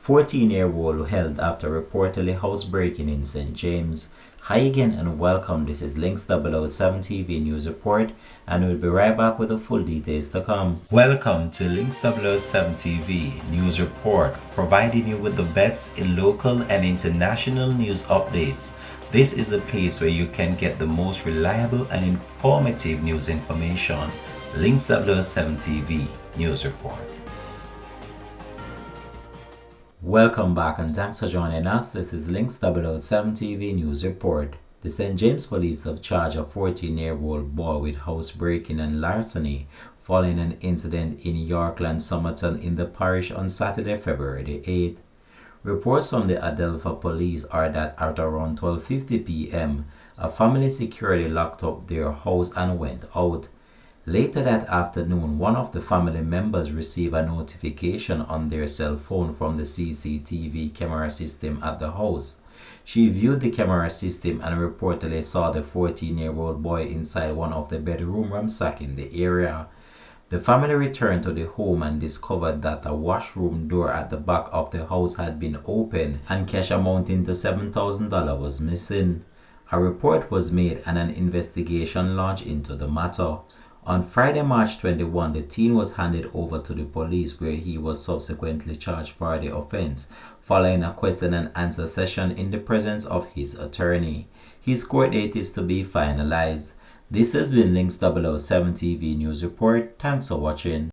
14-year-old held after reportedly housebreaking in St. James. Hi again and welcome. This is Links 007 TV News Report, and we'll be right back with the full details to come. Welcome to Links 007 TV News Report, providing you with the best in local and international news updates. This is a place where you can get the most reliable and informative news information. Links 007 TV News Report. Welcome back and thanks for joining us. This is Links 007 TV News Report. The St. James Police have charged a 14-year-old boy with housebreaking and larceny following an incident in Yorkland, Somerton in the parish on Saturday, February the 8th. Reports from the Adelphi police are that at around 12:50 p.m., a family security locked up their house and went out. Later that afternoon, one of the family members received a notification on their cell phone from the CCTV camera system at the house. She viewed the camera system and reportedly saw the 14-year-old boy inside one of the bedrooms ransacking the area. The family returned to the home and discovered that a washroom door at the back of the house had been opened and cash amounting to $7,000 was missing. A report was made and an investigation launched into the matter. On Friday, March 21, the teen was handed over to the police where he was subsequently charged for the offense, following a question and answer session in the presence of his attorney. His court date is to be finalized. This has been Links 007 TV News Report. Thanks for watching.